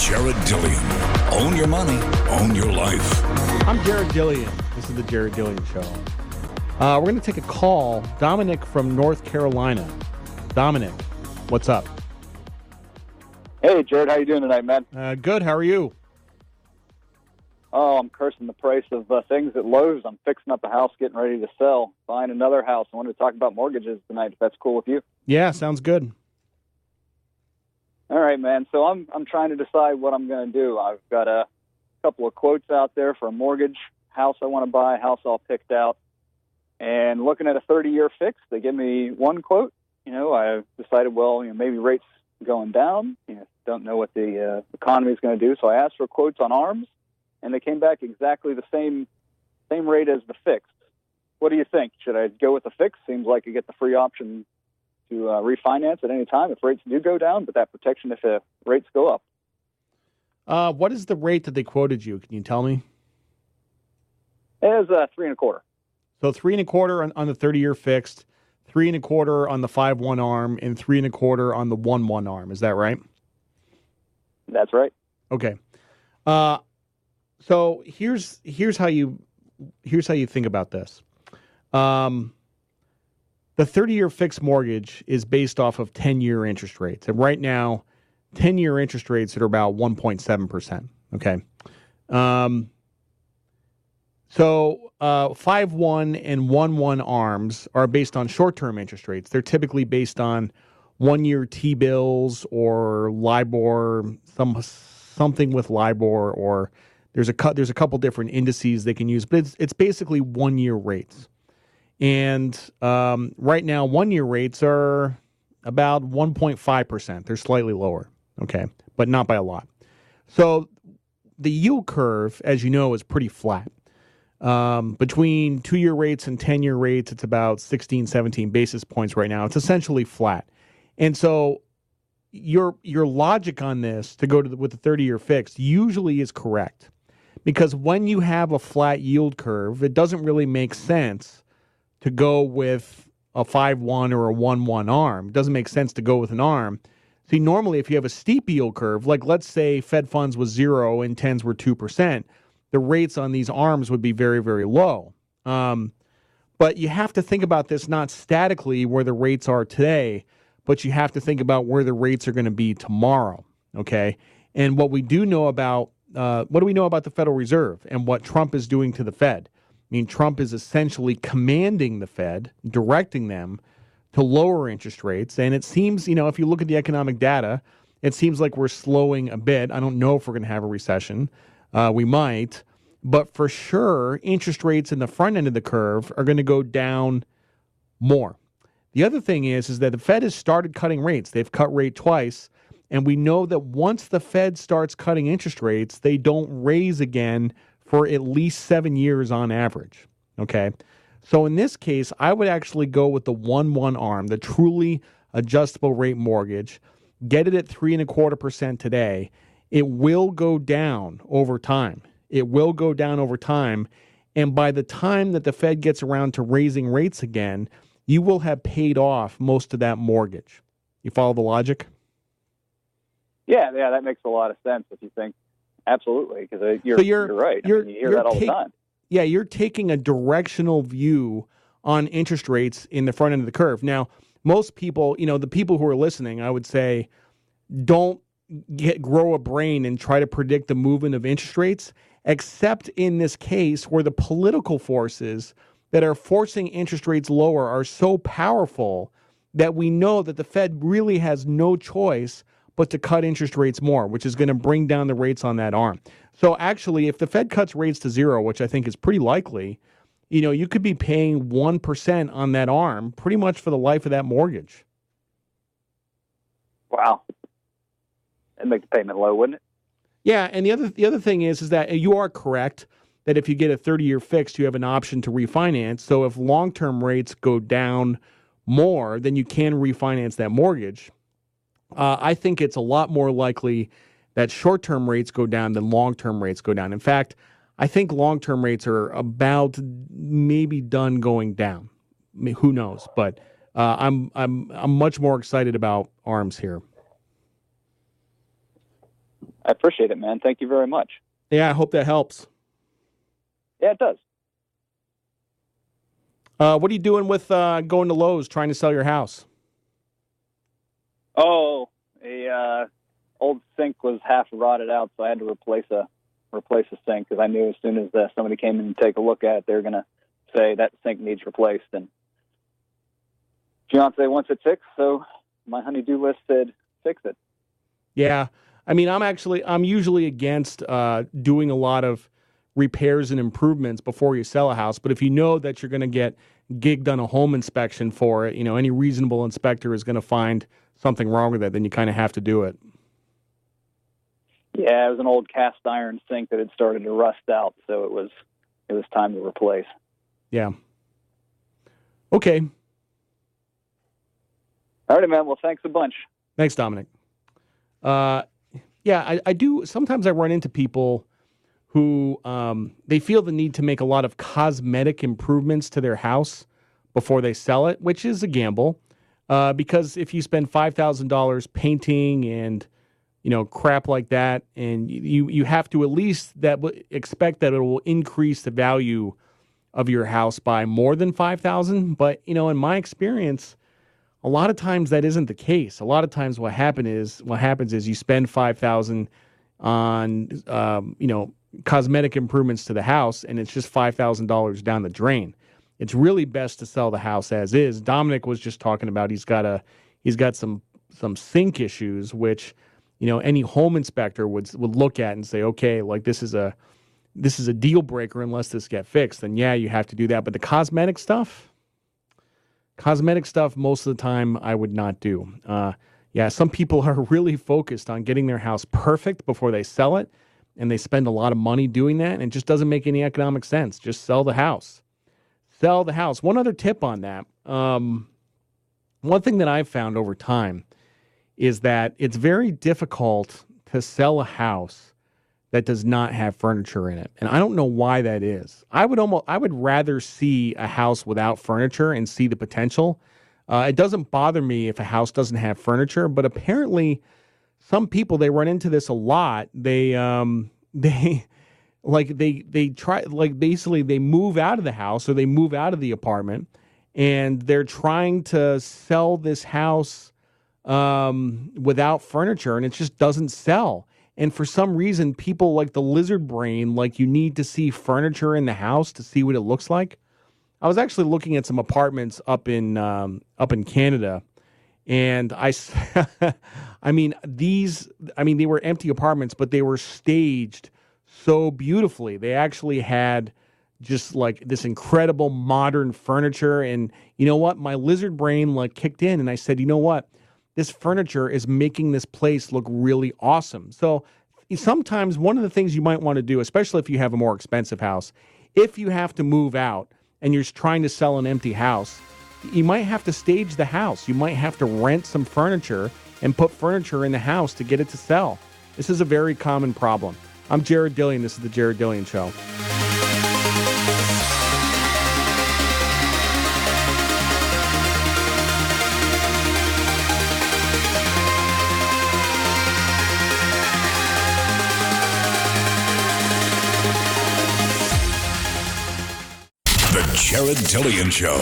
Jared Dillian. Own your money, own your life. I'm Jared Dillian. This is the Jared Dillian Show. We're going to take a call. Dominic from North Carolina. Dominic, what's up? Hey, Jared, how you doing tonight, man? Good. How are you? Oh, I'm cursing the price of things at Lowe's. I'm fixing up a house, getting ready to sell, buying another house. I wanted to talk about mortgages tonight, if that's cool with you. Yeah, sounds good. All right, man. So I'm trying to decide what I'm going to do. I've got a couple of quotes out there for a mortgage, house I want to buy, house all picked out. And looking at a 30-year fix, they give me one quote. I decided, maybe rates going down. Don't know what the economy is going to do. So I asked for quotes on ARMs, and they came back exactly the same rate as the fixed. What do you think? Should I go with the fixed? Seems like you get the free option to refinance at any time if rates do go down, but that protection if rates go up. What is the rate that they quoted you? Can you tell me? It was 3.25. So 3.25 on the 30-year fixed, 3.25 on the 5/1 ARM, and 3.25 on the 1/1 ARM. Is that right? That's right. Okay. So here's how you think about this. The 30-year fixed mortgage is based off of 10-year interest rates, and right now, 10-year interest rates are about 1.7%. Okay. So 5/1 and 1/1 ARMs are based on short-term interest rates. They're typically based on one-year T-bills or LIBOR, something with LIBOR, or there's a couple different indices they can use, but it's basically one-year rates. And right now, one-year rates are about 1.5%. They're slightly lower, okay, but not by a lot. So the yield curve, as you know, is pretty flat. Between 2-year rates and 10-year rates, it's about 16, 17 basis points right now. It's essentially flat. And so your logic on this to go with the 30-year fixed usually is correct. Because when you have a flat yield curve, it doesn't really make sense to go with a 5/1 or a 1/1 ARM. It doesn't make sense to go with an ARM. See, normally if you have a steep yield curve, like let's say Fed funds was 0 and 10s were 2%, the rates on these ARMs would be very, very low. But you have to think about this not statically where the rates are today, but you have to think about where the rates are going to be tomorrow, okay? And what we do know about, what do we know about the Federal Reserve and what Trump is doing to the Fed? I mean, Trump is essentially commanding the Fed, directing them to lower interest rates. And it seems, if you look at the economic data, it seems like we're slowing a bit. I don't know if we're going to have a recession. We might. But for sure, interest rates in the front end of the curve are going to go down more. The other thing is that the Fed has started cutting rates. They've cut rate twice. And we know that once the Fed starts cutting interest rates, they don't raise again for at least 7 years on average, okay? So in this case, I would actually go with the 1/1 ARM, the truly adjustable rate mortgage, get it at 3.25% today. It will go down over time. It will go down over time, and by the time that the Fed gets around to raising rates again, you will have paid off most of that mortgage. You follow the logic? Yeah, that makes a lot of sense if you think. Absolutely, because you're right. You hear that all the time. Yeah, you're taking a directional view on interest rates in the front end of the curve. Now, most people, the people who are listening, I would say, don't grow a brain and try to predict the movement of interest rates, except in this case where the political forces that are forcing interest rates lower are so powerful that we know that the Fed really has no choice but to cut interest rates more, which is going to bring down the rates on that ARM. So actually, if the Fed cuts rates to 0, which I think is pretty likely, you could be paying 1% on that ARM pretty much for the life of that mortgage. Wow. That'd make the payment low, wouldn't it? Yeah, and the other thing is that you are correct that if you get a 30-year fixed, you have an option to refinance. So if long-term rates go down more, then you can refinance that mortgage. I think it's a lot more likely that short-term rates go down than long-term rates go down. In fact, I think long-term rates are about maybe done going down. I mean, who knows? But I'm much more excited about ARMs here. I appreciate it, man. Thank you very much. Yeah, I hope that helps. Yeah, it does. What are you doing with going to Lowe's trying to sell your house? Oh, a old sink was half rotted out, so I had to replace a sink because I knew as soon as somebody came in to take a look at it, they were going to say that sink needs replaced. And fiance wants it fixed, so my honey-do list said fix it. Yeah, I mean, I'm usually against doing a lot of repairs and improvements before you sell a house. But if you know that you're going to get gigged on a home inspection for it, any reasonable inspector is going to find something wrong with it, then you kind of have to do it. Yeah, it was an old cast iron sink that had started to rust out, so it was time to replace. Yeah. Okay. All right, man. Well, thanks a bunch. Thanks, Dominic. Yeah, I do. Sometimes I run into people who they feel the need to make a lot of cosmetic improvements to their house before they sell it, which is a gamble. Because if you spend $5,000 painting and crap like that, and you have to at least expect that it will increase the value of your house by more than $5,000. But in my experience, a lot of times that isn't the case. A lot of times what happens is you spend $5,000 on cosmetic improvements to the house, and it's just $5,000 down the drain. It's really best to sell the house as is. Dominic was just talking about he's got some sink issues, which any home inspector would look at and say, okay, like this is a deal breaker unless this get fixed. Then yeah, you have to do that. But the cosmetic stuff, most of the time I would not do. Yeah, some people are really focused on getting their house perfect before they sell it, and they spend a lot of money doing that, and it just doesn't make any economic sense. Just sell the house. Sell the house. One other tip on that. One thing that I've found over time is that it's very difficult to sell a house that does not have furniture in it. And I don't know why that is. I would rather see a house without furniture and see the potential. It doesn't bother me if a house doesn't have furniture, but apparently some people, they run into this a lot. They try, like, basically they move out of the house or they move out of the apartment, and they're trying to sell this house without furniture, and it just doesn't sell. And for some reason, people like the lizard brain, like you need to see furniture in the house to see what it looks like. I was actually looking at some apartments up in Canada, and they were empty apartments, but they were staged so beautifully. They actually had just like this incredible modern furniture. And you know what? My lizard brain like kicked in, and I said, you know what? This furniture is making this place look really awesome. So sometimes one of the things you might want to do, especially if you have a more expensive house, if you have to move out and you're trying to sell an empty house, you might have to stage the house. You might have to rent some furniture and put furniture in the house to get it to sell. This is a very common problem. I'm Jared Dillian. This is The Jared Dillian Show. The Jared Dillian Show.